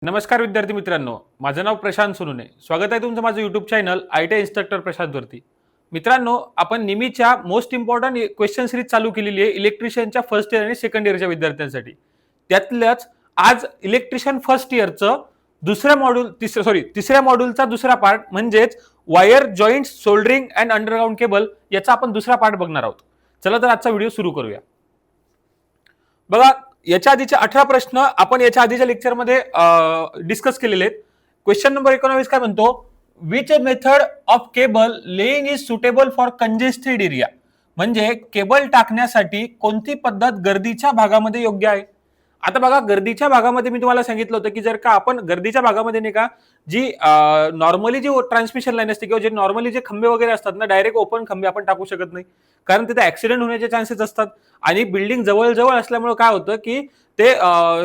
नमस्कार विद्यार्थी मित्रांनो, माझं नाव प्रशांत सोनुने. स्वागत आहे तुमचं माझं YouTube channel ITI instructor Prashant वरती. मित्रांनो, आपण नेहमीच्या मोस्ट इम्पॉर्टंट क्वेश्चन सिरीज चालू केलेली आहे इलेक्ट्रिशियनच्या फर्स्ट इयर आणि सेकंड इयरच्या विद्यार्थ्यांसाठी. त्यातल्याच आज इलेक्ट्रिशियन फर्स्ट इयरचं तिसऱ्या मॉड्यूलचा दुसरा पार्ट म्हणजेच wire joint soldering and underground cable याचा आपण दुसरा पार्ट बघणार आहोत. चला तर आजचा व्हिडिओ सुरू करूया. बघा, याच्या आधीचे 18 प्रश्न आपण याच्या आधीच्या लेक्चरमध्ये डिस्कस केलेले आहेत. क्वेश्चन नंबर 19 काय म्हणतो, which method of cable laying is suitable for congested area. म्हणजे केबल टाकण्यासाठी कोणती पद्धत गर्दीच्या भागामध्ये योग्य आहे. आता बघा, गर्दीच्या भागामध्ये मी तुम्हाला सांगितलं होतं की जर का आपण गर्दीच्या भागामध्ये नाही का जी नॉर्मली जी ट्रान्समिशन लाईन असते किंवा जे नॉर्मली जे खंबे वगैरे असतात ना, डायरेक्ट ओपन खंबे आपण टाकू शकत नाही, कारण तिथे ऍक्सिडेंट होण्याचे चान्सेस असतात. आणि बिल्डिंग जवळ असल्यामुळे काय होतं की ते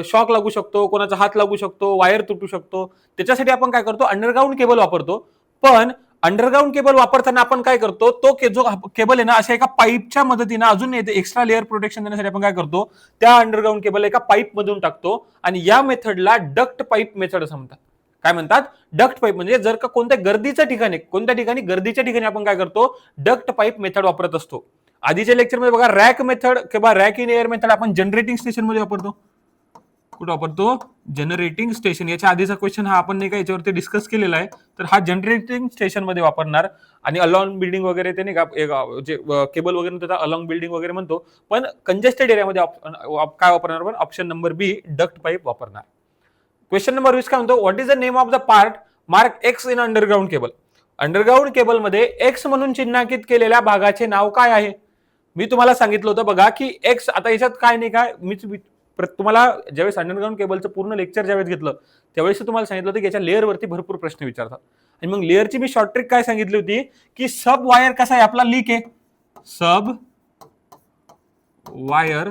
शॉक लागू शकतो, कोणाचा हात लागू शकतो, वायर तुटू शकतो. त्याच्यासाठी आपण काय करतो, अंडरग्राऊंड केबल वापरतो. पण अंडरग्राऊंड केबल वापरताना आपण काय करतो, तो जो केबल आहे ना, अशा एका पाईपच्या मदतीने अजून एक्स्ट्रा लेअर प्रोटेक्शन देण्यासाठी आपण काय करतो, त्या अंडरग्राऊंड केबल एका पाईप मधून टाकतो. आणि या मेथडला डक्ट पाईप मेथड असं म्हणतात. काय म्हणतात, डक्ट पाईप. म्हणजे जर का कोणत्या गर्दीच्या ठिकाणी आपण काय करतो, डक्ट पाईप मेथड वापरत असतो. आधीच्या लेक्चरमध्ये बघा, रॅक मेथड किंवा रॅक इन एअर मेथड आपण जनरेटिंग स्टेशन मध्ये वापरतो. कुठं वापरतो, जनरेटिंग स्टेशन. याच्या आधीचा क्वेश्चन हा आपण नाही का याच्यावरती डिस्कस केलेला आहे, तर हा जनरेटिंग स्टेशन मध्ये वापरणार. आणि अलॉंग बिल्डिंग वगैरे ते नाही का जे केबल वगैरे त्याचा अलॉंग बिल्डिंग वगैरे म्हणतो. पण कंजेस्टेड एरियामध्ये काय वापरणार, पण ऑप्शन नंबर बी डक्ट पाईप वापरणार. क्वेश्चन नंबर 20 काय म्हणतो, what is the name of the part mark x in underground cable. Underground cable मध्ये एक्स म्हणून चिन्हांकित केलेल्या भागाचे नाव काय आहे. मी तुम्हाला सांगितलं होतं बघा की एक्स, आता याच्यात काय नाही काय, मी तुम्हाला ज्यावेळेस अंडरग्राउंड केबलचं पूर्ण लेक्चर ज्यावेळेस घेतलं त्यावेळेस तुम्हाला सांगितलं होतं की याच्या लेअरवरती भरपूर प्रश्न विचारतात. आणि मग लेअरची मी शॉर्ट ट्रिक काय सांगितली होती की सब वायर कसा आहे आपला, लीक आहे, सब वायर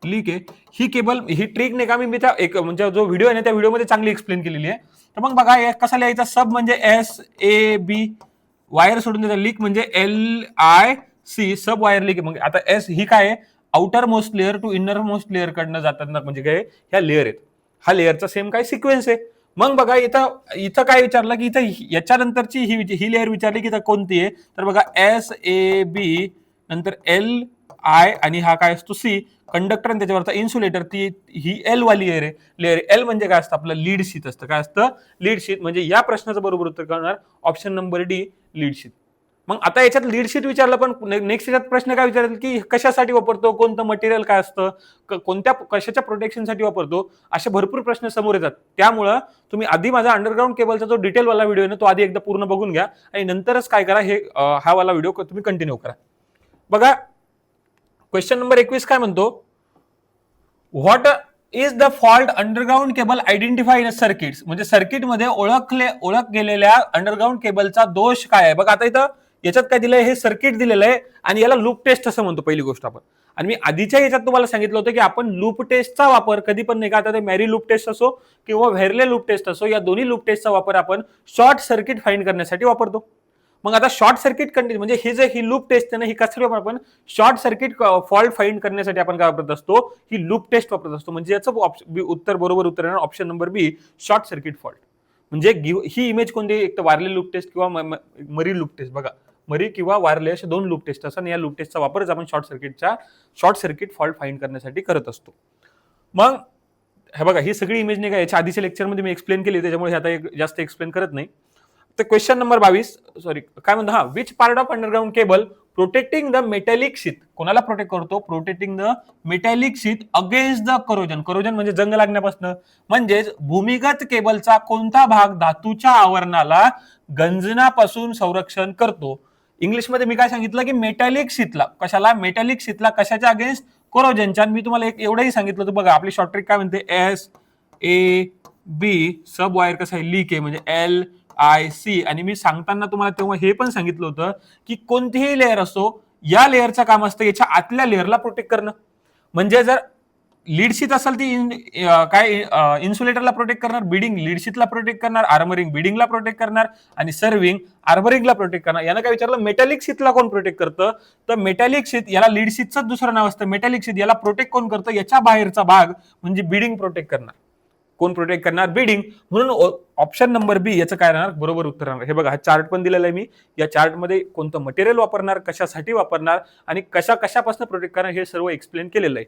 लीक आहे. ही केबल, ही ट्रिक नाही का मी म्हणजे जो व्हिडिओ आहे ना त्या व्हिडिओमध्ये चांगली एक्सप्लेन केलेली आहे. तर मग बघा कसा लिहायचा, सब म्हणजे SAB, वायर सोडून द्यायचा, लीक म्हणजे LIC, सब वायर लीक. मग आता एस ही काय आहे, outer most layer to inner most layer कडनं जातात ना, म्हणजे काय ह्या लेअर आहेत. हा लेअरचा सेम काय सिक्वेन्स आहे. मग बघा इथं काय विचारलं की इथं याच्यानंतरची ही लेअर विचारली की कोणती आहे, तर बघा SAB नंतर LI आणि हा काय असतो C, कंडक्टर आणि त्याच्यावरचा इन्सुलेटर, ही L वाली लेअर. L म्हणजे काय असतं, आपलं लीड शीट असतं. काय असतं, लीड शीट. म्हणजे या प्रश्नाचं बरोबर उत्तर करणार option number D, lead sheet. मग आता याच्यात लीड शीट विचारलं, पण नेक्स्ट याच्यात प्रश्न काय विचारेल की कशासाठी वापरतो, कोणतं मटेरियल काय असतं, कशाच्या प्रोटेक्शनसाठी वापरतो, असे भरपूर प्रश्न समोर येतात. त्यामुळं तुम्ही आधी माझा अंडरग्राउंड केबलचा जो डिटेल वाला व्हिडिओ आहे ना तो आधी एकदा पूर्ण बघून घ्या आणि नंतरच काय करा, हा वाला व्हिडिओ तुम्ही कंटिन्यू करा. बघा, क्वेश्चन नंबर 21 काय म्हणतो, what is the fault underground cable identify in circuits. म्हणजे सर्किटमध्ये ओळख गेलेल्या अंडरग्राउंड केबलचा दोष काय आहे. बघा, आता इथं याच्यात काय दिलंय, हे सर्किट दिलेलं आहे आणि याला लूप टेस्ट असं म्हणतो पहिली गोष्ट आपण. आणि मी आधीच्या याच्यात तुम्हाला सांगितलं होतं की आपण लूप टेस्टचा वापर कधी पण नाही का, आता ते मॅरी लूप टेस्ट असो किंवा व्हेरले लूप टेस्ट असो, या दोन्ही लूप टेस्टचा वापर आपण शॉर्ट सर्किट फाइंड करण्यासाठी वापरतो. मग आता शॉर्ट सर्किट कंडिशन म्हणजे ही लूप टेस्ट आहे ना, ही कशासाठी आपण शॉर्ट सर्किट फॉल्ट फाइंड करण्यासाठी आपण काय वापरत असतो, ही लूप टेस्ट वापरत असतो. म्हणजे याचं बरोबर उत्तर येणार ऑप्शन नंबर बी, शॉर्ट सर्किट फॉल्ट. म्हणजे ही इमेज कोणती, एक तर वारले लूप टेस्ट किंवा मरी लूप टेस्ट. बघा, मरी किंवा वायरले असे दोन लूप टेस्ट असतात आणि या लूप टेस्टचा वापरच आपण शॉर्ट सर्किट फॉल्ट फाइंड करण्यासाठी करत असतो. मग हे बघा, ही सगळी इमेज नाही का याच्या आधीच्या लेक्चरमध्ये मी एक्सप्लेन केली, त्याच्यामुळे आता जास्त एक्सप्लेन करत नाही. तर क्वेश्चन नंबर 22 काय म्हणतो, हा, which part of underground cable protecting the metallic sheet. कोणाला प्रोटेक्ट करतो, protecting the metallic sheet against the corrosion. Corrosion म्हणजे जंग लागण्यापासून. म्हणजेच भूमिगत केबलचा कोणता भाग धातूच्या आवरणाला गंजण्यापासून संरक्षण करतो. इंग्लिशमध्ये मी काय सांगितलं की मेटॅलिक शीटला, कशाला, मेटॅलिक शीटला कशाच्या अगेन्स्ट, कोरोजनच्या. मी तुम्हाला एवढंही सांगितलं होतं बघा, आपली शॉर्ट ट्रिक काय म्हणते, SAB, सब वायर कसं आहे, लीक आहे, म्हणजे LIC. आणि मी सांगताना तुम्हाला तेव्हा हे पण सांगितलं होतं की कोणतीही लेअर असो, या लेअरचं काम असतं याच्या आतल्या लेअरला प्रोटेक्ट करणं. म्हणजे जर लीड शीट असेल ती काय इन्सुलेटरला प्रोटेक्ट करणार, बिडिंग लीड शीटला प्रोटेक्ट करणार, आर्मरिंग बिडिंगला प्रोटेक्ट करणार आणि सर्विंग आर्मरिंगला प्रोटेक्ट करणार. यानं काय विचारलं, मेटॅलिक शीटला कोण प्रोटेक्ट करतं, तर मेटॅलिक शीट याला लीड शीटचं दुसरं नाव असतं. मेटॅलिक शीट याला प्रोटेक्ट कोण करतं, याच्या बाहेरचा भाग म्हणजे बिडिंग प्रोटेक्ट करणार. कोण प्रोटेक्ट करणार? बिडिंग. म्हणून ऑप्शन नंबर बी याचं काय राहणार? बरोबर उत्तर राहणार. हे बघा, हा चार्ट पण दिलेला आहे मी. या चार्टमध्ये कोणतं मटेरियल वापरणार, कशासाठी वापरणार आणि कशापासून प्रोटेक्ट करणार हे सर्व एक्सप्लेन केलेलं आहे.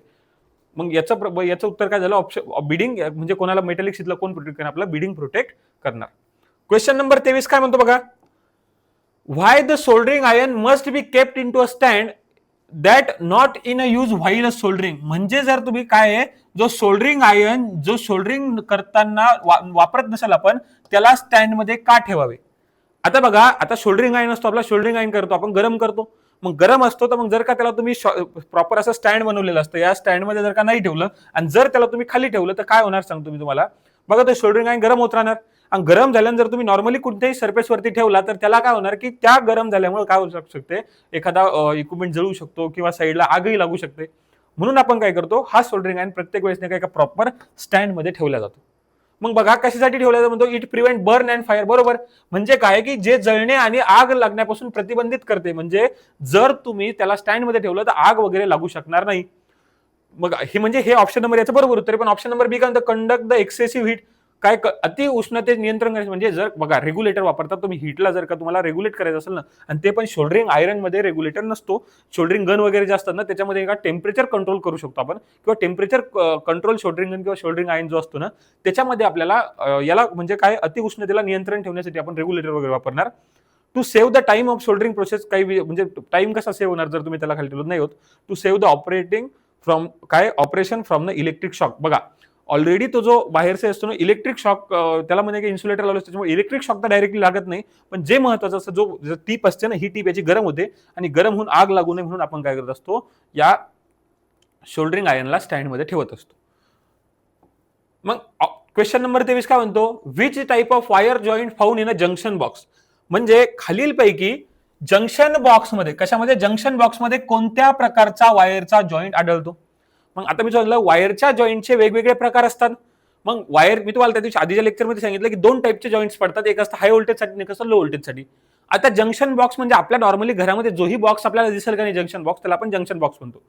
मग याचं उत्तर काय झालं? ऑप्शन बिडिंग, म्हणजे कोणाला मेटॅलिक शीटला कोण प्रोटेक्ट करणार? आपला बिडिंग प्रोटेक्ट करणार. क्वेश्चन नंबर 23 काय म्हणतो बघा, why the soldering iron must be kept into a stand that not in a use while a soldering. म्हणजे जर तुम्ही काय आहे, जो सोल्डरिंग आयर्न जो सोल्डरिंग करताना वापरत नसाल आपण, त्याला स्टँड मध्ये का ठेवावे? आता बघा, आता सोल्डरिंग आयर्न असतो आपला, सोल्डरिंग आयर्न करतो आपण, गरम करतो. मग गरम असतो तर मग जर का त्याला तुम्ही प्रॉपर असं स्टँड बनवलेलं असतं, या स्टँडमध्ये जर का नाही ठेवलं आणि जर त्याला तुम्ही खाली ठेवलं तर काय होणार सांगतो मी तुम्हाला. बघा, ते सोल्डरिंग आयर्न गरम होत राहणार आणि गरम झाल्यानंतर जर तुम्ही नॉर्मली कोणत्याही सरफेस वरती ठेवला तर त्याला काय होणार की त्या गरम झाल्यामुळे काय होऊ शकते, एखादा इक्विपमेंट जळू शकतो किंवा साईडला आगही लागू शकते. म्हणून आपण काय करतो, हा सोल्डरिंग आयर्न प्रत्येक वेळेस एका प्रॉपर स्टँड मध्ये ठेवला जातो. मग बघा कशासाठी ठेवला जातो, म्हणतो it prevent burn and fire. बरोबर, म्हणजे काय की जे जळणे आणि आग लागण्यापासून प्रतिबंधित करते. म्हणजे जर तुम्ही त्याला स्टँड मध्ये ठेवलं तर आग वगैरे लागू शकणार नाही. मग हे म्हणजे हे ऑप्शन नंबर याचं बरोबर उत्तर आहे. पण ऑप्शन नंबर बी काय म्हणतं, कंडक्ट द एक्सेसिव्ह हीट. काय अति उष्णते नियंत्रण करायचं, म्हणजे जर बघा रेग्युलेटर वापरतात तुम्ही हीटला, जर का तुम्हाला रेग्युलेट करायचं असेल ना, आणि ते पण सोल्डरिंग आयरन मध्ये रेग्युलेटर नसतो, सोल्डरिंग गन वगैरे जे असतात ना त्याच्यामध्ये एका टेम्परेचर कंट्रोल करू शकतो आपण, किंवा टेम्परेचर कंट्रोल सोल्डरिंग गन किंवा सोल्डरिंग आयर्न जो असतो ना त्याच्यामध्ये आपल्याला याला म्हणजे काय अति उष्णतेला नियंत्रण ठेवण्यासाठी आपण रेग्युलेटर वगैरे वापरणार. To save the time of soldering process, काही म्हणजे टाइम कसा सेव्ह होणार जर तुम्ही त्याला खाली ठेवलं नाही होत. To save the operating from काय operation from the electric shock. बघा ऑलरेडी तो जो बाहेरचा असतो ना इलेक्ट्रिक शॉक, त्याला म्हणजे इन्सुलेटर लावलं असतं, त्याच्यामुळे इलेक्ट्रिक शॉक तर डायरेक्टली लागत नाही. पण जे महत्वाचं असतं, जो टीप असते ना, ही टीप याची गरम होते आणि गरम होऊन आग लागू नये म्हणून आपण काय करत असतो, या सोल्डरिंग आयर्नला स्टँड मध्ये ठेवत असतो. मग क्वेश्चन नंबर 23 काय म्हणतो, which type of wire joint found in a junction box. म्हणजे खालीलपैकी जंक्शन बॉक्समध्ये, कशामध्ये, जंक्शन बॉक्समध्ये कोणत्या प्रकारचा वायरचा जॉईंट आढळतो. मग आता मी सांगितलं वायरच्या जॉईंटचे वेगवेगळे प्रकार असतात. मग वायर मी तुम्हाला त्या दिवशी आधीच्या लेक्चरमध्ये सांगितलं की दोन टाईपचे जॉईंट्स पडतात, एक असतं हाय व्होल्टेजसाठी, एक असतं लो व्होल्टेजसाठी. आता जंक्शन बॉक्स म्हणजे आपल्या नॉर्मली घरामध्ये जोही बॉक्स आपल्याला दिसेल का नाही जंक्शन बॉक्स, त्याला आपण जंक्शन बॉक्स म्हणतो.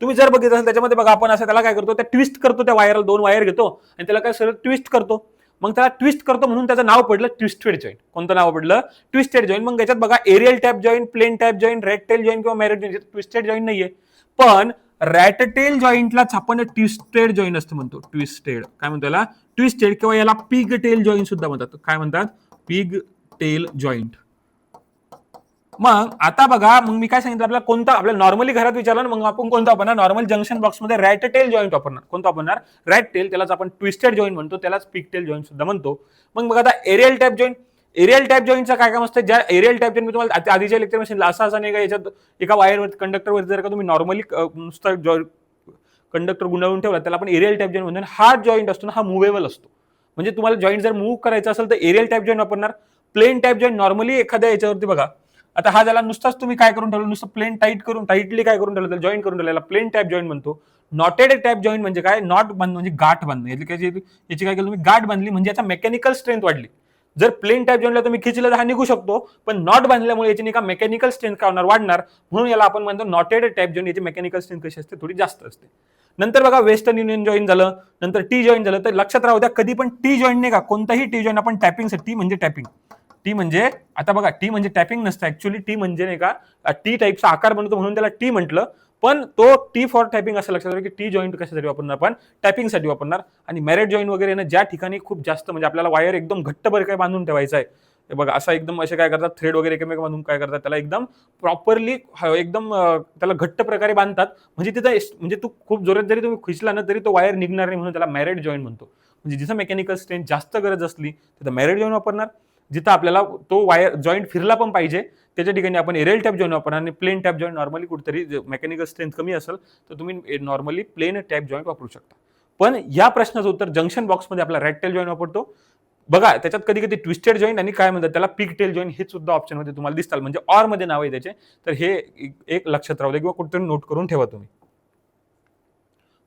तुम्ही जर बघितलं असेल त्याच्यामध्ये बघा, आपण असं त्याला काय करतो, त्या ट्विस्ट करतो, त्या वायरला दोन वायर घेतो आणि त्याला काय सरळ ट्विस्ट करतो. मग त्याला ट्विस्ट करतो म्हणून त्याचं नाव पडलं ट्विस्टेड जॉईंट. कोणतं नाव पडलं? Twisted joint. मग त्याच्यात बघा aerial tap joint, plain tap joint, rat tail joint किंवा मॅरेट जॉईंट, ट्विस्टेड जॉईंट नाहीये. पण रॅट टेल जॉईंटलाच आपण ट्विस्टेड जॉईंट असं म्हणतो. ट्विस्टेड काय म्हणतो याला? ट्विस्टेड, किंवा याला पिग टेल जॉईंट सुद्धा म्हणतात. काय म्हणतात? Pig tail joint. मग आता बघा, मग मी काय सांगितलं, आपल्याला कोणता, आपल्या नॉर्मली घरात विचारलं ना, मग आपण कोणता वापरणार, नॉर्मल जंक्शन बॉक्समध्ये रॅट टेल जॉईंट वापरणार. कोणता वापरणार? Rat tail. त्यालाच आपण ट्विस्टेड जॉईंट म्हणतो, त्यालाच पिग टेल जॉईंट सुद्धा म्हणतो. मग बघा आता aerial tap joint. Aerial tap जॉईंटचं काय काम असतं? ज्या एरियल टॅप जॉईंट मी तुम्हाला आधीच्या लेक्चर मध्ये असं नाही का, याच्यात एका वायरवर कंडक्टरवर जर का तुम्ही नॉर्मली नुसतं कंडक्टर गुंडाळून ठेवला, त्याला आपण एरियल टॅप जॉईंट म्हणतो. हा जॉईंट असतो ना, हा मुव्हेबल असतो. म्हणजे तुम्हाला जॉईंट जर मूव्ह करायचं असेल तर एरियल टॅप जॉईंट वापरणार. प्लेन टॅप जॉईंट नॉर्मली एखाद्या याच्यावरती बघा, आता हा ज्याला नुसताच तुम्ही काय करून ठेवलं, नुसतं प्लेन टाईटली काय करून ठेवलं, त्याला जॉईंट करून ठेवलं, प्लेन टॅप जॉईंट म्हणतो. नॉटेड टॅप जॉईंट म्हणजे काय? नॉट बांधणं म्हणजे गाठ बांधणं. याची काय केलं तुम्ही? गाठ बांधली म्हणजे याचा मेकॅनिकल स्ट्रेंथ वाढली. जर प्लेन टॅप जॉईंटला तुम्ही खिचलं तर हा निघू शकतो, पण नॉट बांधल्यामुळे याची का मेकॅनिकल स्ट्रेंथ काय होणार? वाढणार. म्हणून याला आपण म्हणतो नॉटेड टॅप जॉईंट. याची मेकॅनिकल स्ट्रेंथ कशी असते? थोडी जास्त असते. नंतर बघा वेस्टर्न युनियन जॉईंट झालं, नंतर टी जॉईंट झालं. तर लक्षात राहू द्या, कधी पण टी जॉईंट नाही का, कोणताही टी जॉईंट आपण टॅपिंगसाठी, म्हणजे टॅपिंग, टी म्हणजे आता बघा, टी म्हणजे टॅपिंग नसतं ऍक्च्युअली. टी म्हणजे नाही का टी टाईपचा आकार बनवतो म्हणून त्याला टी म्हटलं, पण तो टी फॉर टॅपिंग असं लक्षात ठेवा की टी जॉईंट कशासाठी वापरणार? आपण टॅपिंगसाठी वापरणार. आणि मॅरेट जॉईंट वगैरे ना, ज्या ठिकाणी खूप जास्त म्हणजे आपल्याला वायर एकदम घट्ट बरं काय बांधून ठेवायचं आहे, हे बघा असं एकदम असे काय करतात, थ्रेड वगैरे एकमेक बांधून काय करतात, त्याला एकदम प्रॉपरली एकदम त्याला घट्ट प्रकारे बांधतात. म्हणजे तिथं म्हणजे तू खूप जोरात जरी तुम्ही खिचला ना तरी तो वायर निघणार नाही, म्हणून त्याला मॅरेट जॉईंट म्हणतो. म्हणजे जिथं मेकॅनिकल स्ट्रेंथ जास्त गरज असली तिथं मॅरेट जॉईंट वापरणार. जिथं आपल्याला तो वायर जॉईंट फिरला पण पाहिजे त्याच्या ठिकाणी आपण एरियल टॅप जॉईंट वापरणार. आणि प्लेन टॅप जॉईंट नॉर्मली कुठेतरी मेकॅनिकल स्ट्रेंथ कमी असेल तर तुम्ही नॉर्मली प्लेन टॅप जॉईंट वापरू शकता. पण या प्रश्नाचं उत्तर जंक्शन बॉक्समध्ये आपला रॅट टेल जॉईंट वापरतो. बघा त्याच्यात कधी कधी ट्विस्टेड जॉईंट आणि काय म्हणतात त्याला पिग टेल जॉईंट हे सुद्धा ऑप्शन मध्ये तुम्हाला दिसतात. म्हणजे ऑर मध्ये नाव आहे त्याचे. तर हे एक लक्षात राहू दे किंवा कुठेतरी नोट करून ठेवा तुम्ही.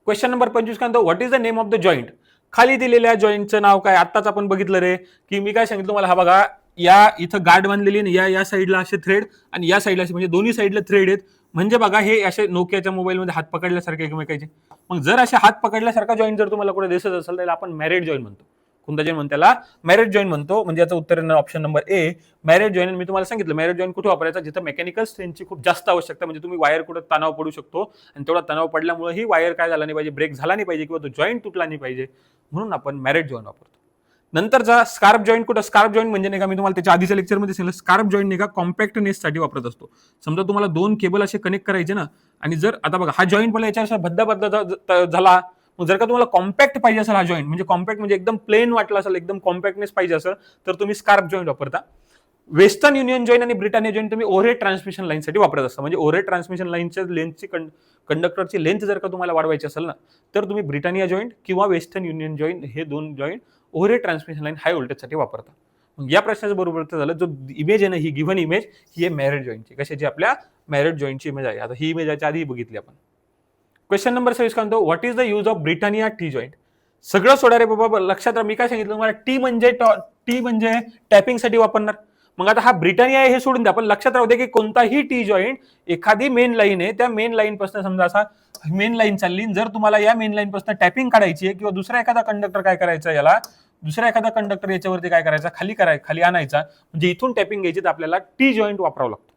क्वेश्चन नंबर 25 काय म्हणतो, what is the name of the joint. खाली दिलेल्या जॉईंटचं नाव काय? आत्ताच आपण बघितलं रे की मी काय सांगितलं तुम्हाला, हा बघा या इथं गाठ बांधलेली या साईडला असे थ्रेड आणि या साईडला असे, म्हणजे दोन्ही साईडला थ्रेड आहेत. म्हणजे बघा हे असे नोकियाच्या मोबाईलमध्ये हात पकडल्यासारखे एकमेकाचे. मग जर असे हात पकडल्यासारखा जॉईंट जर तुम्हाला कुठे दिसत असेल तर आपण मॅरेट जॉईंट म्हणतो. कोणता जॉईंट म्हणतो त्याला? मॅरेट जॉईंट म्हणतो. म्हणजे याचं उत्तर येणार option number A, married joint. मी तुम्हाला सांगितलं मॅरेट जॉईंट कुठे वापरायचा? जिथं मेकॅनिकल स्ट्रेंथची खूप जास्त आवश्यकता, म्हणजे तुम्ही वायर कुठे तणाव पडू शकतो आणि तेवढा तणाव पडल्यामुळे ही वायर काय झाला नाही पाहिजे, ब्रेक झाला नाही पाहिजे किंवा तो जॉईंट तुटला नाही पाहिजे, म्हणून आपण मॅरेट जॉईंट वापरतो. नंतरचा स्कार्प जॉईंट कुठं? स्कार्प जॉईंट म्हणजे नाही का, मी तुम्हाला त्याच्या आधीच्या लेक्चरमध्ये सांगितलं, स्कार्प जॉईंट नाही का कॉम्पॅक्टनेससाठी वापरत असतो. समजा तुम्हाला दोन केबल असे कनेक्ट करायचे ना, आणि जर आता बघा हा जॉईंट मला याच्यावर भद्दा झाला, मग जर का तुम्हाला कॉम्पॅक्ट पाहिजे असेल हा जॉईंट, म्हणजे कॉम्पॅक्ट म्हणजे एकदम प्लेन वाटला असेल, एकदम कॉम्पॅक्टनेस पाहिजे असेल, तर तुम्ही स्कार्प जॉईंट वापरता. वेस्टर्न युनियन जॉईंट आणि ब्रिटानिया जॉईंट तुम्ही ओव्हरहेड ट्रान्समिशन लाईनसाठी वापरत असता. म्हणजे ओव्हरहेड ट्रान्समिशन लाईनच्या लेंथची कंडक्टरची लेंथ जर का तुम्हाला वाढवायची असेल ना, तर तुम्ही ब्रिटानिया जॉईंट किंवा वेस्टर्न युनियन जॉईंट हे दोन जॉईंट ओव्हरहेड ट्रान्समिशन लाईन हाय व्होल्टेजसाठी वापरतात. मग या प्रश्नाचं बरोबर झालं, जो इमेज आहे ना, ही गिव्हन इमेज ही आहे मॅरेट जॉईंटची. कशाची? आपल्या मॅरेट जॉईंटची इमेज आहे. आता ही इमेज याच्या आधी बघितली आपण. क्वेश्चन नंबर 26 काय म्हणतो? What is the use of Britannia T joint? सगळं सोडा रे बाबा, लक्षात राहा मी काय सांगितलं तुम्हाला, टी म्हणजे टॅपिंगसाठी वापरणार. मग आता हा ब्रिटानिया आहे हे सोडून द्या, पण लक्षात राहू दे की कोणताही टी जॉईंट, एखादी मेन लाईन आहे, त्या मेन लाईन पासून समजा असा मेन लाईन चालली, जर तुम्हाला या मेन लाईन पासून टॅपिंग काढायची आहे किंवा दुसरा एखादा कंडक्टर काय करायचा, याला दुसरा एखादा कंडक्टर याच्यावरती काय करायचा, खाली आणायचा, म्हणजे इथून टॅपिंग घ्यायची, तर आपल्याला टी जॉईंट वापरावं लागतो.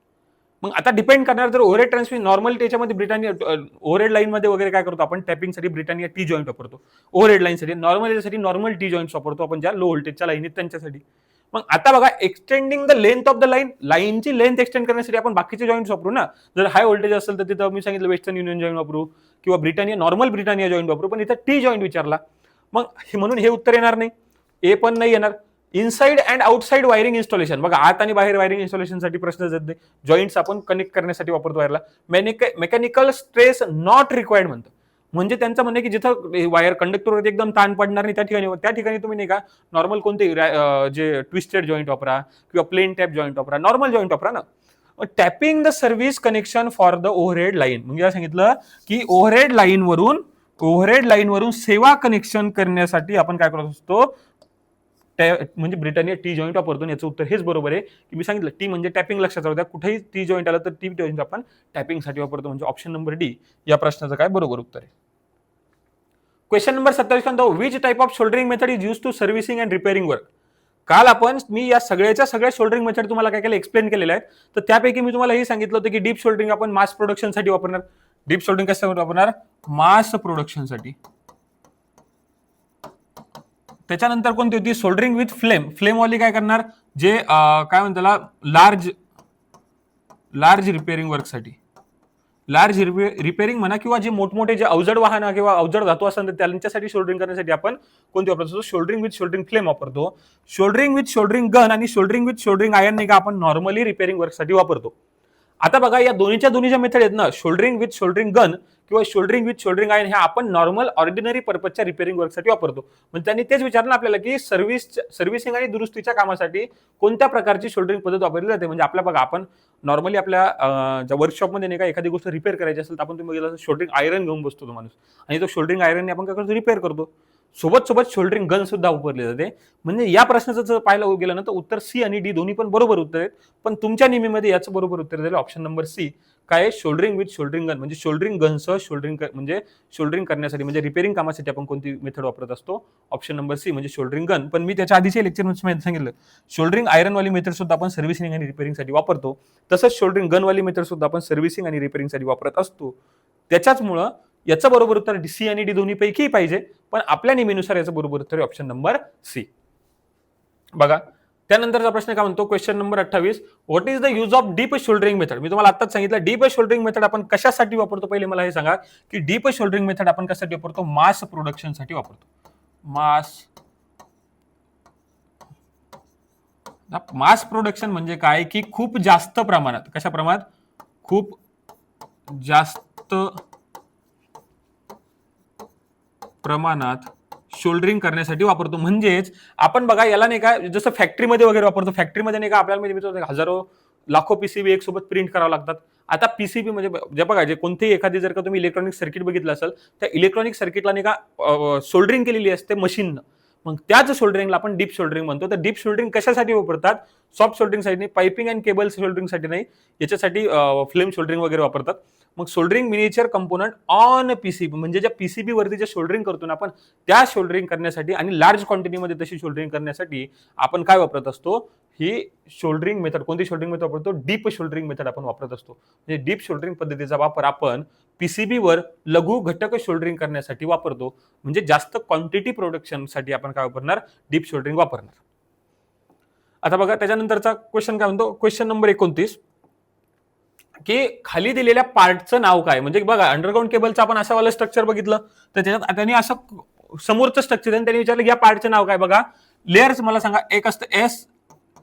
मग आता डिपेंड करणार, जर ओव्हरहेड ट्रान्समिशन नॉर्मल त्याच्यामध्ये ब्रिटानिया ओव्हरहेड लाईन मध्ये वगैरे काय करतो आपण, टॅपिंगसाठी ब्रिटानिया टी जॉईंट वापरतो. ओव्हरहेड लाईनसाठी नॉर्मल टी जॉईंट वापरतो आपण, ज्या लो व्होल्टेजच्या लाईन आहेत त्यांच्यासाठी. मग आता बघा, extending the length of the लाईनची लेंथ एक्सटेंड करण्यासाठी आपण बाकीचे जॉईंट्स वापरू ना. जर हाय व्होल्टेज असेल तर तिथं मी सांगितलं वेस्टर्न युनियन जॉईंट वापरू किंवा नॉर्मल ब्रिटानिया जॉईंट वापरू, पण इथं टी जॉईंट विचारला, मग म्हणून हे उत्तर येणार नाही, ए पण नाही येणार. Inside and outside wiring installation, बघा आत आणि बाहेर वायरिंग इन्स्टॉलेशनसाठी प्रश्न येत नाही. जॉईंट्स आपण कनेक्ट करण्यासाठी वापरतो वायरला. मेकॅनिकल स्ट्रेस नॉट रिक्वायर्ड म्हणतं, म्हणजे त्यांचं म्हणणं की जिथं वायर कंडक्टरवरती एकदम ताण पडणार नाही त्या ठिकाणी तुम्ही नाही का नॉर्मल कोणते जे ट्विस्टेड जॉईंट वापरा किंवा प्लेन टॅप जॉईंट वापरा, नॉर्मल जॉईंट वापरा ना. Tapping the service connection for the overhead line, म्हणजे सांगितलं की ओव्हरहेड लाईनवरून सेवा कनेक्शन करण्यासाठी आपण काय करत असतो, म्हणजे ब्रिटानिया टी जॉईंट वापरतो. याचं उत्तर हेच बरोबर आहे की मी सांगितलं टी म्हणजे टॅपिंग, लक्षात राहू द्या. कुठेही टी जॉईंट आलं तर टी जॉईंट आपण टॅपिंगसाठी वापरतो, म्हणजे ऑप्शन नंबर डी या प्रश्नाचं काय बरोबर उत्तर आहे. क्वेश्चन नंबर 27 म्हणतो, which type of soldering method is use to servicing and repairing work? काल मी या सगळ्या शोल्डरिंग मेथड तुम्हाला काय केलं, एक्सप्लेन केलेल्या आहेत. तर त्यापैकी मी तुम्हाला हे सांगितलं होतं की डीप शोल्डरिंग आपण मास प्रोडक्शनसाठी वापरणार. डीप शोल्डरिंग कशासाठी वापरणार? मास प्रोडक्शनसाठी. त्याच्यानंतर कोणती होती? सोल्डरिंग विथ फ्लेम वाली काय करणार, जे काय म्हणतात त्याला, लार्ज रिपेअरिंग वर्कसाठी. लार्ज रिपेअरिंग म्हणा किंवा जे मोठमोठे जे अवजड वाहन किंवा अवजड धातू असतात त्यांच्यासाठी शोल्डरिंग करण्यासाठी आपण कोणती वापरतो? शोल्डरिंग विथ शोल्डरिंग फ्लेम वापरतो. शोल्डरिंग विथ शोल्डरिंग गन आणि शोल्डरिंग विथ शोल्डरिंग आयर्न नाही का आपण नॉर्मली रिपेअरिंग वर्कसाठी वापरतो. आता बघा, या दोन्हीच्या मेथड आहेत ना, शोल्डरिंग विथ शोल्डरिंग गन किंवा शोल्डरिंग विथ शोल्डरिंग आयर्न, हे आपण नॉर्मल ऑर्डिनरी पर्पजच्या रिपेअरिंग वर्कसाठी वापरतो. म्हणजे त्यांनी तेच विचारलं आपल्याला की सर्व्हिसिंग आणि दुरुस्तीच्या कामासाठी कोणत्या प्रकारची शोल्डरिंग पद्धत वापरली जाते. म्हणजे आपल्या बघा, आपण नॉर्मली आपल्या वर्कशॉपमध्ये नाही का एखादी गोष्ट रिपेअर करायची असेल तर आपण तुम्ही शोल्डरिंग आयरन घेऊन बसतो तो माणूस, आणि तो शोल्डरिंग आयरनने आपण काय करतो, रिपेअर करतो. सोबत शोल्डरिंग गन सुद्धा वापरली जाते. म्हणजे या प्रश्नाचं जर पाहायला गेलं ना, तर उत्तर सी आणि डी दोन्ही पण बरोबर उत्तर आहेत. पण तुमच्या निमीमध्ये याचं बरोबर उत्तर दिलं ऑप्शन नंबर सी. काय? शोल्डरिंग विथ शोल्डरिंग गन, म्हणजे शोल्डरिंग गनसह म्हणजे शोल्डरिंग करण्यासाठी, म्हणजे रिपेअरिंग कामासाठी आपण कोणती मेथड वापरत असतो? ऑप्शन नंबर सी म्हणजे शोल्डरिंग गन. पण मी त्याच्या आधीच्या लेक्चरमध्ये सांगितलं, शोल्डरिंग आयरनवाली मेथड सुद्धा आपण सर्व्हिसिंग आणि रिपेअरिंगसाठी वापरतो. तसंच शोल्डरिंग गनवाली मेथड सुद्धा आपण सर्व्हिसिंग आणि रिपेअरिंगसाठी वापरत असतो. त्याच्याचमुळं याचं बरोबर उत्तर सी आणि डी दोन्ही पैकी पाहिजे, पण आपल्या नेहमीनुसार याचं बरोबर उत्तर ऑप्शन नंबर सी. बघा, त्यानंतरचा प्रश्न काय म्हणतो, question number 28, what is the use of dip soldering method? मी तुम्हाला आताच सांगितलं डीप शोल्डरिंग मेथड आपण कशासाठी वापरतो. पहिले मला हे सांगा की डीप शोल्डरिंग मेथड आपण कशासाठी वापरतो? मास प्रोडक्शनसाठी वापरतो. मास प्रोडक्शन म्हणजे काय की खूप जास्त प्रमाणात, कशा प्रमाणात? खूप जास्त प्रमाणात शोल्डरिंग करण्यासाठी वापरतो. म्हणजेच आपण बघा, याला नाही का जसं फॅक्टरीमध्ये वगैरे वापरतो, फॅक्टरीमध्ये नाही का आपल्याला हजारो लाखो पीसीबी एक सोबत प्रिंट करावं लागतात. आता पीसीबी म्हणजे जे बघा, जे कोणतेही एखादी जर का तुम्ही इलेक्ट्रॉनिक सर्किट बघितलं असेल, त्या इलेक्ट्रॉनिक सर्किटला नाही का सोल्डरिंग केलेली असते मशीननं. मग त्याच शोल्डरिंगला आपण डीप शोल्डरिंग म्हणतो. तर डीप शोल्डरिंग कशासाठी वापरतात? सॉफ्ट शोल्डरिंगसाठी नाही, पाइपिंग अँड केबल शोल्डरिंगसाठी नाही, याच्यासाठी फ्लेम शोल्डरिंग वगैरे वापरतात. मग soldering miniature component on PCB, म्हणजे ज्या पीसीबी वरती जे शोल्डरिंग करतो ना आपण, त्या शोल्डरिंग करण्यासाठी आणि लार्ज क्वांटिटीमध्ये तशी शोल्डरिंग करण्यासाठी आपण काय वापरत असतो? ही शोल्डरिंग मेथड. कोणती शोल्डरिंग मेथड वापरतो? डीप शोल्डरिंग मेथड आपण वापरत असतो. म्हणजे डीप शोल्डरिंग पद्धतीचा वापर आपण पीसीबी वर लघु घटक शोल्डरिंग करण्यासाठी वापरतो. म्हणजे जास्त क्वांटिटी प्रोडक्शनसाठी आपण काय वापरणार? डीप शोल्डरिंग वापरणार. आता बघा त्याच्यानंतरचा क्वेश्चन काय म्हणतो? क्वेश्चन नंबर 29 की खाली दिलेल्या पार्टचं नाव काय? म्हणजे बघा अंडरग्राऊंड केबलचं आपण असं वाला स्ट्रक्चर बघितलं, तर त्याच्यात त्यांनी असं समोरचं स्ट्रक्चर आहे, त्यांनी विचारलं या पार्टचं नाव काय? बघा लेयर्स मला सांगा. एक असतं S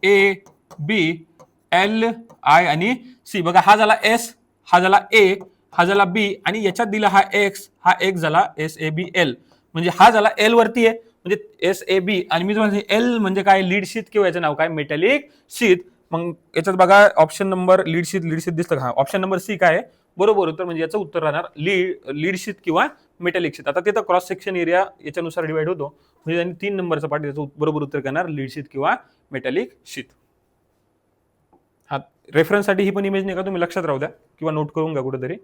A B L I आणि सी. बघा हा झाला एस, हा झाला ए, हा झाला बी आणि याच्यात दिला हा एक्स झाला एस ए बी एल. म्हणजे हा झाला एल वरती आहे म्हणजे एस ए बी आणि मी तुम्हाला एल म्हणजे काय? लीड शीट किंवा याचं नाव काय? Metallic sheet. मग याच्यात बघा ऑप्शन नंबर लीड शीट दिसतं का? ऑप्शन नंबर सी काय आहे? बरोबर उत्तर. म्हणजे याचं उत्तर राहणार लीड शीट किंवा मेटॅलिक शीट. आता तिथं क्रॉस सेक्शन एरिया याच्यानुसार डिवाइड होतो, म्हणजे त्यांनी 3 नंबरचा पार्ट याचं बरोबर उत्तर करणार लीड शीट किंवा मेटॅलिक शीट. हा रेफरन्ससाठी ही पण इमेज नाही का, तुम्ही लक्षात राहू द्या किंवा नोट करून घ्या कुठेतरी.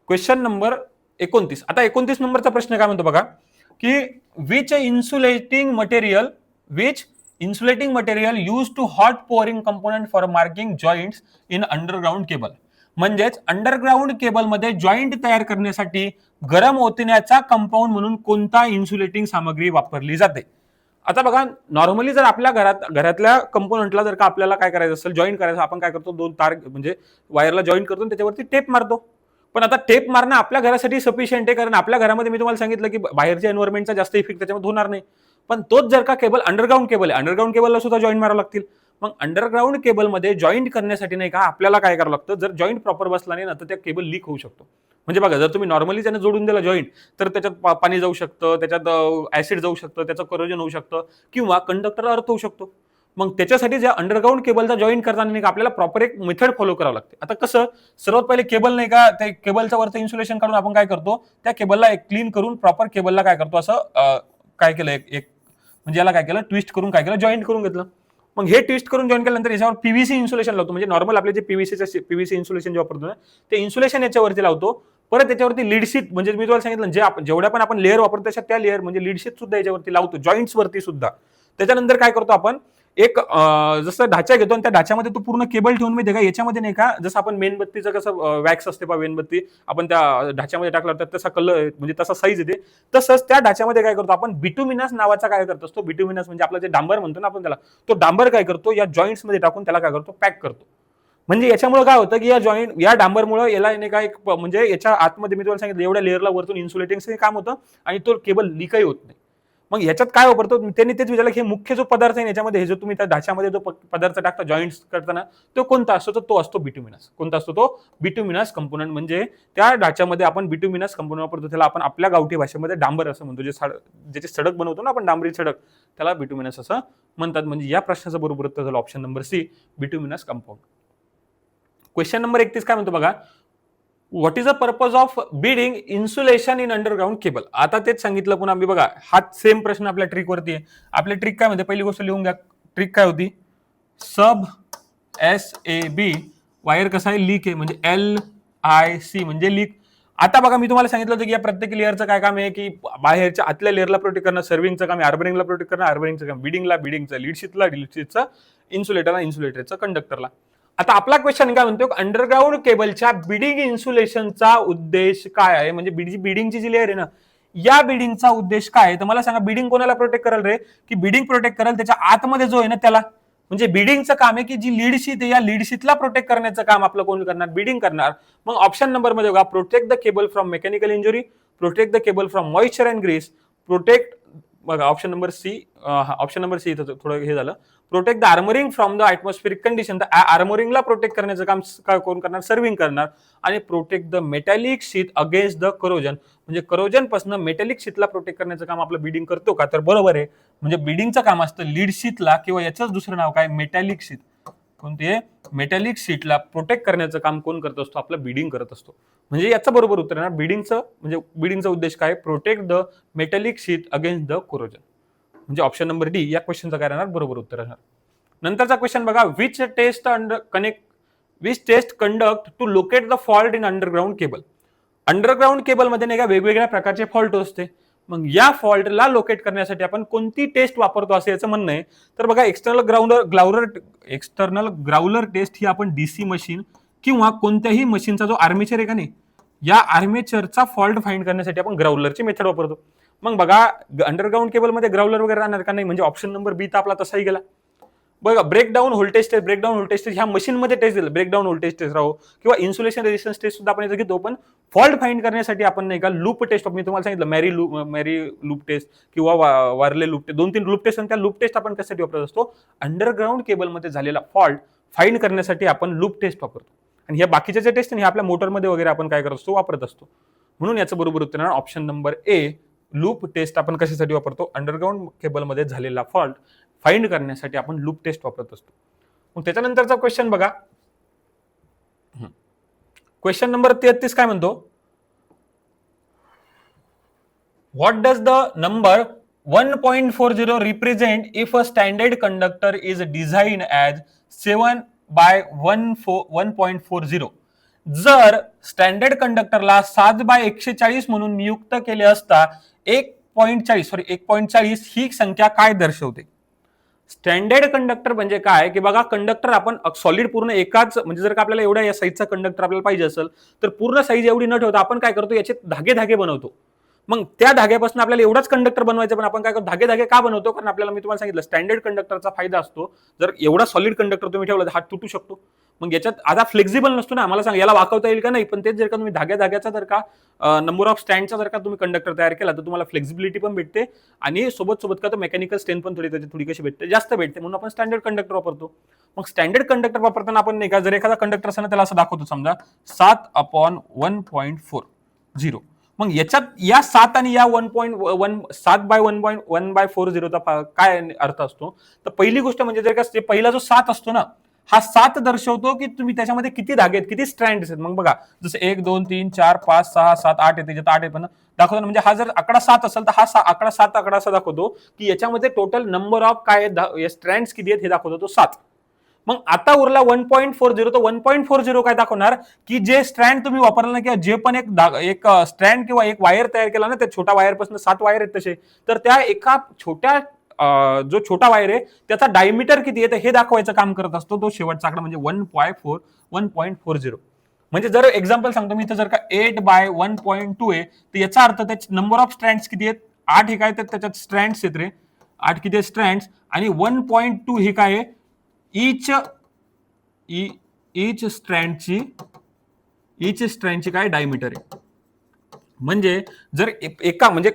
Question number 29. आता 29 नंबरचा प्रश्न काय म्हणतो बघा की which insulating material use to hot pouring component for marking joints in underground cable. म्हणजेच अंडरग्राउंड केबलमध्ये जॉईंट तयार करण्यासाठी गरम ओतण्याचा कंपाऊंड म्हणून कोणता इन्सुलेटिंग सामग्री वापरली जाते? आता बघा नॉर्मली जर आपल्या घरातल्या कंपोनंटला जर का आपल्याला काय करायचं असेल, जॉईंट करायचं, आपण काय करतो? 2 तार म्हणजे वायरला जॉईंट करतो आणि त्याच्यावरती टेप मारतो. पण आता टेप मारणं आपल्या घरासाठी सफिशियंट आहे, कारण आपल्या घरामध्ये मी तुम्हाला सांगितलं की बाहेरच्या एन्व्हायरमेंटचा जास्त इफेक्ट त्याच्यामध्ये होणार नाही. पण तोच जर का केबल अंडरग्राउंड केबल आहे, अंडरग्राउंड केबलला सुद्धा जॉईंट मारावं लागतील. मग अंडरग्राउंड केबलमध्ये जॉईंट करण्यासाठी नाही का आपल्याला काय करावं लागतं? जर जॉईंट प्रॉपर बसला नाही ना तर त्या केबल लीक होऊ शकतो. म्हणजे बघा जर तुम्ही नॉर्मली त्याने जोडून दिला जॉईंट, तर त्याच्यात पाणी जाऊ शकतं, त्याच्यात ऍसिड जाऊ शकतं, त्याचं करोजन होऊ शकतं किंवा कंडक्टरला अर्थ होऊ शकतो. मग त्याच्यासाठी ज्या अंडरग्राउंड केबलचा जॉईन करताना नाही का आपल्याला प्रॉपर एक मेथड फॉलो करावं लागते. आता कसं? सर्वात पहिले केबल नाही का, त्या केबलचा वरचं इन्सुलेशन काढून आपण काय करतो? त्या केबलला एक क्लीन करून प्रॉपर केबलला काय करतो? असं काय केलं एक म्हणजे याला काय केलं? ट्विस्ट करून काय केलं? जॉईंट करून घेतलं. मग हे ट्विस्ट करून जॉईन केल्यानंतर याच्यावर पीव्हीसी इन्सुलेशन लावतो. म्हणजे नॉर्मल आपले जे पीव्हीसी इन्सुलेशन जे वापरतो ना, ते इन्सुलेशन याच्यावरती लावतो. परत त्याच्यावरती लीड शीट, म्हणजे मी तुम्हाला सांगितलं जे जेवढ्या पण आपण लेअर वापरतो त्याच्यात त्या लेअर म्हणजे लीड शीट सुद्धा याच्यावरती लावतो, जॉईंट्स वरती सुद्धा. त्याच्यानंतर काय करतो आपण? एक जसं ढाचा घेतो आणि त्या ढाच्यामध्ये तो पूर्ण केबल ठेवून मी का याच्यामध्ये नाही का, जसं आपण मेणबत्तीचं कसं वॅक्स असते पा मेणबत्ती, आपण त्या ढाच्यामध्ये टाकला तर तसा कलर म्हणजे तसा साईज येते, तसंच त्या ढाच्यामध्ये काय करतो आपण? बिटुमिनस नावाचा काय करत असतो? बिटुमिनस म्हणजे आपलं जे डांबर म्हणतो ना आपण त्याला, तो डांबर काय करतो? या जॉईंट्स मध्ये टाकून त्याला काय करतो? पॅक करतो. म्हणजे याच्यामुळे काय होतं की या डांबरमुळे याला नाही का एक म्हणजे याच्या आतमध्ये मी तुम्हाला सांगितलं एवढ्या लेअरला वरतून इन्सुलेटिंग काम होतं आणि तो केबल लीकही होत नाही. मग याच्यात काय वापरतो? त्यांनी तेच विचारलं की हे मुख्य जो पदार्थ आहे याच्यामध्ये, हे जो तुम्ही त्या ढाच्यामध्ये जो पदार्थ टाकता जॉईंट्स करताना, तो कोणता असतो? तो असतो बिटुमिनस. कोणता असतो तो? Bituminous component. म्हणजे त्या ढाच्यामध्ये आपण बिटुमिनस कंपोनंट वापरतो, त्याला आपण आपल्या गावठी भाषेमध्ये डांबर असं म्हणतो. ज्याची सडक बनवतो ना आपण, डांबरी सडक, त्याला बिटुमिनस असं म्हणतात. म्हणजे या प्रश्नाचं बरोबर उत्तर झालं option number C, bituminous compound. Question number 31 काय म्हणतो बघा? What is the purpose of bedding insulation in underground cable? आता तेच सांगितलं पुन्हा मी बघा, हा सेम प्रश्न आपल्या ट्रिक वरती आहे. आपल्या ट्रिक काय म्हणते? पहिली गोष्ट लिहून घ्या. ट्रिक काय होती? सब एस ए बी वायर कसा आहे? लीक आहे, म्हणजे एल आय सी म्हणजे लीक. आता बघा मी तुम्हाला सांगितलं होतं की या प्रत्येक लेअरचं काय काम आहे की बाहेरच्या आतल्या लेअरला प्रोटेक्ट करणं, सर्विंगचं काम, आर्बरिंगला प्रोटेक्ट करणं, आर्बरिंगचं काम, बिडिंगचं, लीडशीटचं, इन्सुलेटरला, कंडक्टरला. आता आपला क्वेश्चन काय म्हणतो? अंडरग्राउंड केबलच्या बिडिंग इन्सुलेशनचा उद्देश काय आहे? म्हणजे बिडिंगची जी लेअर आहे ना, या बिडिंगचा उद्देश काय आहे? तर मला सांगा, बिडिंग कोणाला प्रोटेक्ट कराल रे? की बिडिंग प्रोटेक्ट कराल त्याच्या आतमध्ये जो आहे ना त्याला. म्हणजे बिडिंगचं काम आहे की जी लीड शीट आहे या लीड शीटला प्रोटेक्ट करण्याचं काम आपलं कोण करणार? बिडिंग करणार. मग ऑप्शन नंबर मध्ये बघा, protect the cable from mechanical injury, protect the cable from moisture and grease, protect, बघा option number C, option number C इथं थोडं हे झालं, protect the armouring from the atmospheric condition. आर्मरिंगला प्रोटेक्ट करण्याचं काम काय कोण करणार? सर्विंग करणार. आणि protect the metallic sheet against the corrosion, म्हणजे करोजन पासून मेटॅलिक शीटला प्रोटेक्ट करण्याचं काम आपलं बिडिंग करतो का? तर बरोबर आहे. म्हणजे बिडिंगचं काम असतं लीड शीटला, किंवा याचंच दुसरं नाव काय? Metallic sheet. कोणती आहे? मेटॅलिक शीटला प्रोटेक्ट करण्याचं काम कोण करत असतो? आपलं बिडिंग करत असतो. म्हणजे याचं बरोबर उत्तर आहे ना, बिडिंगचा उद्देश काय? Protect the metallic sheet against the corrosion. म्हणजे ऑप्शन नंबर डी या क्वेश्चनचं काय राहणार बरोबर उत्तर असणार. नंतरचा क्वेश्चन बघा, which test conduct to locate the fault in underground cable. Underground केबलमध्ये नाही का वेगवेगळ्या प्रकारचे फॉल्ट असते. मग या फॉल्टला लोकेट करण्यासाठी आपण कोणती टेस्ट वापरतो असं याचं म्हणणं आहे. तर बघा, एक्सटर्नल ग्राउलर टेस्ट ही आपण डीसी मशीन किंवा कोणत्याही मशीनचा जो आर्मेचर आहे का नाही, या आर्मेचरचा फॉल्ट फाइंड करण्यासाठी आपण ग्राउलरची मेथड वापरतो. मग बघा, अंडरग्राउंड केबलमध्ये ग्राउलर वगैरे राहणार का नाही, म्हणजे ऑप्शन नंबर बी तर आपला तसाही गेला. बघा, ब्रेकडाऊन व्होल्टेज टेस्ट ह्या मशीनमध्ये टेस्ट दिलं, ब्रेकडाऊन व्होल्टेज टेस्ट राहो किंवा इन्सुलेशन रेजिस्टन्स टेस्ट सुद्धा आपण याचं घेतो. पण फॉल्ट फाइंड करण्यासाठी आपण नाही का लूप टेस्ट, मी तुम्हाला सांगितलं मॅरी लूप टेस्ट किंवा वारले लूप टेस्ट, 2-3 लूप टेस्ट. आणि त्या लूप टेस्ट आपण कशासाठी वापरत असतो, अंडरग्राउंड केबलमध्ये झालेला फॉल्ट फाइंड करण्यासाठी आपण लूप टेस्ट वापरतो. आणि ह्या बाकीच्या जे टेस्ट हे आपल्या मोटरमध्ये वगैरे आपण काय करत असतो, वापरत असतो. म्हणून याचं बरोबर उत्तर option number A, loop test आपण कशासाठी वापरतो, अंडरग्राउंड केबलमध्ये झालेला फॉल्ट फाइंड करण्यासाठी आपण लूप टेस्ट वापरत असतो. मग त्याच्यानंतरचा क्वेश्चन बघा, क्वेश्चन नंबर 33 काय म्हणतो, what does the number 1.40 represent if a standard conductor is design as 7/1.40. जर स्टँडर्ड कंडक्टरला 7/140 म्हणून नियुक्त केले असता 1.40 ही संख्या काय दर्शवते. स्टँडर्ड कंडक्टर म्हणजे काय की बघा, कंडक्टर आपण सॉलिड पूर्ण एकाच, म्हणजे जर का आपल्याला एवढ्या या साईजचा कंडक्टर आपल्याला पाहिजे असेल तर पूर्ण साईज एवढी न ठेवता आपण काय करतो, याचे धागे बनवतो. मग त्या धाग्यापासून आपल्याला एवढाच कंडक्टर बनवायचं, पण आपण काय करतो, धागे का बनवतो, कारण आपल्याला, मी तुम्हाला सांगितलं, स्टँडर्ड कंडक्टरचा फायदा असतो, जर एवढा सॉलिड कंडक्टर तुम्ही ठेवला तर हात तुटू शकतो. मग याच्यात आता फ्लेक्झिबल नसतो ना, मला सांग याला वाकवता येईल का नाही, पण तेच जर का तुम्ही धाग्याचा जर का नंबर ऑफ स्टँडचा जर का तुम्ही कंडक्टर तयार केला तर तुम्हाला फ्लेक्झिबिलिटी पण भेटते आणि सोबत का तर मेकॅनिकल स्ट्रेंथ पण थोडी कशी भेटते, जास्त भेटते. म्हणून आपण स्टँडर्ड कंडक्टर वापरतो. मग स्टँडर्ड कंडक्टर वापरताना आपण नाही का, जर एखादा कंडक्टर असताना त्याला असं दाखवतो, समजा 7/1.40. मग याच्यात या 7 आणि या 7/1.40चा काय अर्थ असतो, तर पहिली गोष्ट म्हणजे जर का पहिला जो 7 असतो ना, हा 7 दर्शवतो की तुम्ही त्याच्यामध्ये किती धागे आहेत, किती स्ट्रँड आहेत. मग बघा, जसं 1 2 3 4 5 6 7 8 येते, ज्यात 8 आहे पण दाखवतो. म्हणजे हा जर आकडा 7 असेल तर हा आकडा 7 आकडा असा दाखवतो की याच्यामध्ये टोटल नंबर ऑफ काय स्ट्रँड्स किती आहेत हे दाखवतो तो 7. मग आता उरला 1.40, तर 1.40 काय दाखवणार की जे स्ट्रँड तुम्ही वापरला ना, किंवा जे पण एक स्ट्रँड किंवा एक वायर तयार केला ना, त्या छोट्या वायरपासून 7 वायर आहेत तसे, तर त्या एका छोट्या जो छोटा वायर आहे त्याचा डायमीटर किती आहे हे दाखवायचं काम करत असतो तो शेवटचा आकडा, म्हणजे 1.40. म्हणजे जर एक्झाम्पल सांगतो मी, तर जर का 8/1.2 आहे तर याचा अर्थ त्याचे नंबर ऑफ स्ट्रँड्स किती आहेत, 8 हे काय, तर त्याच्यात स्ट्रँड्स आहेत रे, 8 किती स्ट्रँड्स, आणि 1.2 हे काय आहे, इच स्ट्रँडची काय डायमीटर आहे. म्हणजे जर एका म्हणजे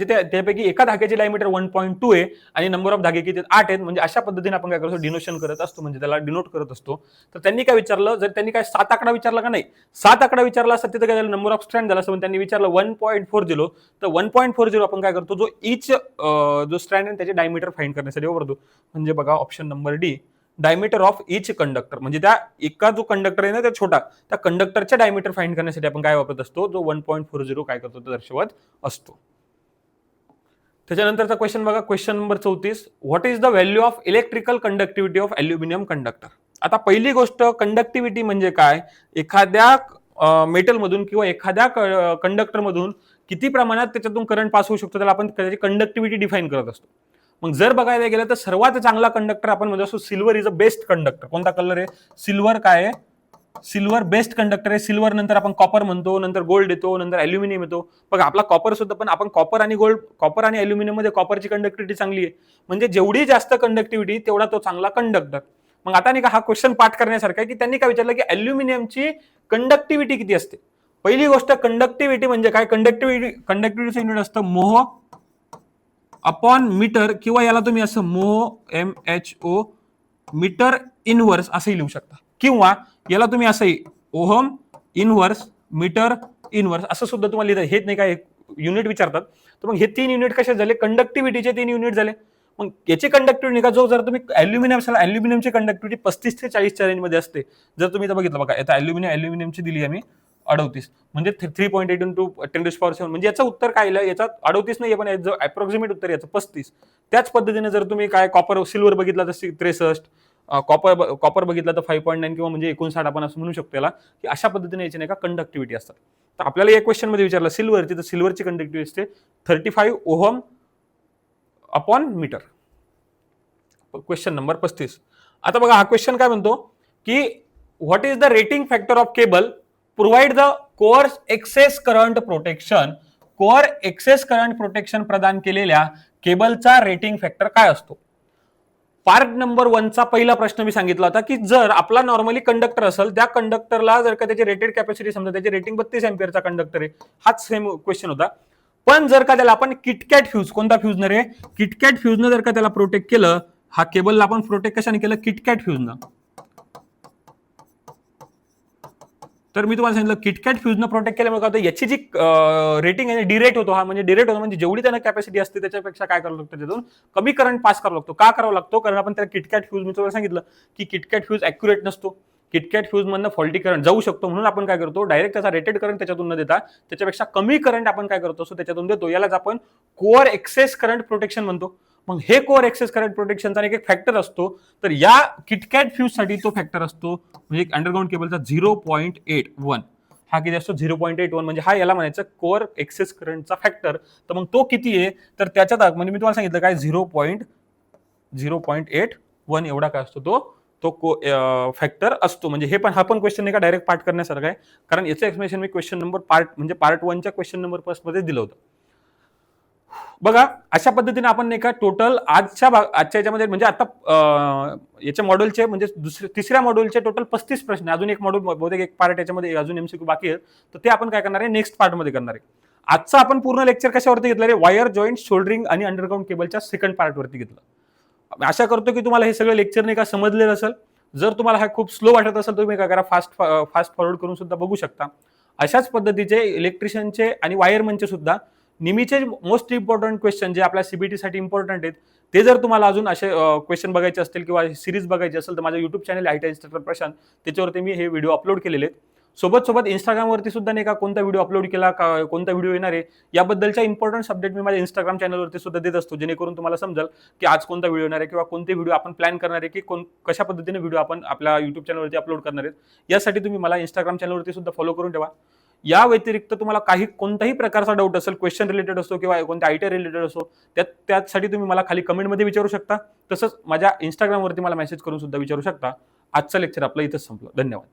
त्यापैकी एका धाग्याची डायमीटर 1.2 आहे आणि नंबर ऑफ धागे किती 8 आहेत, म्हणजे अशा पद्धतीने आपण काय करतो, डिनोशन करत असतो, म्हणजे त्याला डिनोट करत असतो. तर त्यांनी काय विचारलं, जर त्यांनी काय 7 आकडा विचारला का नाही, 7 आकडा विचारला असता तिथं काय झालं, नंबर ऑफ स्ट्रँड झाला असतं, पण त्यांनी विचारलं 1.40. तर 1.40 आपण काय करतो, जो स्ट्रँड आहे त्याचे डायमीटर फाइंड करण्यासाठी वापरतो. म्हणजे बघा option number D, diameter of each conductor, म्हणजे त्या एका जो कंडक्टर आहे ना त्या छोटा, त्या कंडक्टरच्या डायमीटर फाइंड करण्यासाठी आपण काय वापरत असतो, जो 1.40 काय करतो तो दर्शवत असतो. त्याच्यानंतरचा क्वेश्चन बघा, question number 34, what is the value of electrical conductivity of aluminium conductor. आता पहिली गोष्ट, कंडक्टिव्हिटी म्हणजे काय, एखाद्या मेटल मधून किंवा एखाद्या कंडक्टर मधून किती प्रमाणात त्याच्यातून करंट पास होऊ शकतो, त्याला आपण त्याची कंडक्टिव्हिटी डिफाईन करत असतो. मग जर बघायला गेलं तर सर्वात चांगला कंडक्टर आपण म्हणतो असतो silver is a best conductor. कोणता कलर आहे, सिल्वर काय आहे, सिल्वर बेस्ट कंडक्टर आहे. सिल्वर नंतर आपण कॉपर म्हणतो, नंतर गोल्ड येतो, नंतर अल्युमिनियम येतो. बघा आपला कॉपर सुद्धा, पण आपण कॉपर आणि अल्युमिनियम मध्ये कॉपरची कंडक्टिव्हिटी चांगली आहे, म्हणजे जेवढी जास्त कंडक्टिव्हिटी तेवढा तो चांगला कंडक्टर. मग आता नाही का हा क्वेश्चन पाठ करण्यासारखा आहे की त्यांनी काय विचारलं की अल्युमिनियमची कंडक्टिव्हिटी किती असते. पहिली गोष्ट, कंडक्टिव्हिटी म्हणजे काय, कंडक्टिव्हिटीचं युनिट असतं मोह अपॉन मीटर, किंवा याला तुम्ही असं मोह MHO मीटर इनवर्स असंही लिहू शकता, किंवा याला तुम्ही असंही ओहम इनवर्स मीटर इनवर्स असं सुद्धा तुम्हाला लिहिता. हे नाही काय युनिट विचारतात, तर मग हे 3 युनिट कसे झाले, कंडक्टिव्हिटीचे 3 युनिट झाले. मग याची कंडक्टिव्हिटी का, जो जर तुम्ही अल्युमिनियमची कंडक्टिव्हिटी 35 ते 40च्या रेंज मध्ये असते. जर तुम्ही इथं बघितलं बघा, आता अल्युमिनियमची दिली आम्ही 38 म्हणजे 3.8 इंटू 10⁻⁷ म्हणजे याचं उत्तर काय आलं, याचा 38 नाही पण याचं अप्रॉक्सिमेट उत्तर याचं 35. त्याच पद्धतीने जर तुम्ही काय कॉपर सिल्वर बघितला तर 63, कॉपर बघितला तर 5.9 किंवा म्हणजे 59 आपण असं म्हणू शकतो याला, की अशा पद्धतीने याची नाही का कंडक्टिव्हिटी असतात. तर आपल्याला एक क्वेश्चन मध्ये विचारलं सिल्वरची, तर सिल्वरची कंडक्टिव्हिटी असते 35 ohm upon meter. Question number 35. आता बघा हा क्वेश्चन काय म्हणतो की what is the rating factor of cable provide the core excess current protection. Core excess current protection प्रदान केलेल्या केबलचा रेटिंग फॅक्टर काय असतो. पार्ट नंबर 1चा पहिला प्रश्न मी सांगितला होता की जर आपला नॉर्मली कंडक्टर असेल, त्या कंडक्टरला जर का त्याची रेटेड कॅपॅसिटी समजा त्याची रेटिंग 32 एम्पियरचा कंडक्टर आहे, हाच सेम क्वेश्चन होता. पण जर का त्याला आपण किटकॅट फ्यूज, कोणता फ्यूज रे, किटकॅट फ्यूजनं जर का त्याला प्रोटेक्ट केलं, हा केबलला आपण प्रोटेक्ट कशाने केलं, किटकॅट फ्यूजनं. तर मी तुम्हाला सांगितलं किटकॅट फ्यूजनं प्रोटेक्ट केल्यामुळे काय होतं, याची जी रेटिंग आहे डिरेट होतो, हा म्हणजे डिरेट होतो म्हणजे जेवढी त्यांना कॅपॅसिटी असते त्याच्यापेक्षा काय करावं लागतं, त्यातून कमी करंट पास करावं लागतो. का करावं लागतो, कारण आपण त्याला किटकॅट फ्यूज, मी तुम्हाला सांगितलं की किटकॅट फ्यूज ॲक्युरेट नसतो, किटकॅट फ्यूज मधनं फॉल्टी करंट जाऊ शकतो, म्हणून आपण काय करतो डायरेक्ट त्याचा रेटेड करंट त्याच्यातून न देता त्याच्यापेक्षा कमी करंट आपण काय करतो असतो त्याच्यातून देतो. यालाच आपण कोअर एक्सेस करंट प्रोटेक्शन म्हणतो. मग हे कोअर एक्सेस करंट प्रोटेक्शनचा एक फॅक्टर असतो, तर या किटकॅट फ्यूज साठी तो फॅक्टर असतो म्हणजे अंडरग्राउंड केबलचा 0.81. हा किती असतो 0.81 म्हणजे हा याला म्हणायचं कोअर एक्सेस करंटचा फॅक्टर. तर मग तो किती आहे, तर त्याच्यात म्हणजे मी तुम्हाला सांगितलं काय 0.81 एवढा काय असतो तो फॅक्टर असतो. म्हणजे हे पण हा पण क्वेश्चन नाही का डायरेक्ट पार्ट करण्यासारखा आहे, कारण याचं एक्सप्लेनेशन मी क्वेश्चन नंबर म्हणजे पार्ट 1च्या क्वेश्चन नंबर 1 मध्ये दिलं होतं. बघा अशा पद्धतीने आपण नाही का टोटल आजच्या याच्यामध्ये म्हणजे आता याच्या मॉड्यूलचे म्हणजे तिसऱ्या मॉड्यूलचे टोटल 35 प्रश्न, अजून एक मॉड्यूल बहुतेक एक पार्ट याच्यामध्ये अजून एमसीक्यू बाकी आहेत, तर ते आपण काय करणार आहे नेक्स्ट पार्ट मध्ये करणार आहे. आजचं आपण पूर्ण लेक्चर कशावरती घेतलं रे, वायर जॉईंट सोल्डरिंग आणि अंडरग्राउंड केबलच्या सेकंड पार्ट वरती घेतलं. आशा करतो की तुम्हाला हे सगळं लेक्चर नाही का समजलेलं असेल. जर तुम्हाला हा खूप स्लो वाटत असेल तुम्ही काय करा फास्ट फॉरवर्ड करून सुद्धा बघू शकता. अशाच पद्धतीचे इलेक्ट्रिशियनचे आणि वायरमनचे सुद्धा नेहमीचे मोस्ट इम्पॉर्टंट क्वेश्चन जे आपल्या सीबीटी साठी इम्पॉर्टंट आहेत, ते जर तुम्हाला अजून असे क्वेश्चन बघायचे असतील किंवा सिरीज बघायची असेल तर माझं YouTube channel IT instructor Prashant, त्याच्यावरती मी हे व्हिडिओ अपलोड केलेले आहेत. सोबत इंस्टाग्रामवरती सुद्धा नाही का कोणता व्हिडिओ अपलोड केला, कोणता व्हिडिओ येणार आहे याबद्दलच्या इम्पॉर्टंट अपडेट मी माझ्या इंस्टाग्राम चॅनलवरती सुद्धा देत असतो, जेणेकरून तुम्हाला समजेल की आज कोणता व्हिडिओ येणार आहे किंवा कोणते व्हिडिओ आपण प्लॅन करणार आहे की कशा पद्धतीने व्हिडिओ आपण आपल्या युट्यूब चॅनलवरती अपलोड करणार आहेत. यासाठी तुम्ही मला इंस्टाग्राम चॅनलवरती सुद्धा फॉलो करून ठेवा. या व्यतिरिक्त तुम्हाला कोणताही प्रकारचा डाऊट असेल, क्वेश्चन रिलेटेड असो किंवा कोणत्या आयटी रिलेटेड असो, त्यासाठी तुम्ही मला खाली कमेंटमध्ये विचारू शकता. तसंच माझ्या इंस्टाग्रामवरती मला मेसेज करून सुद्धा विचारू शकता. आजचं लेक्चर आपलं इथंच संपलं. धन्यवाद.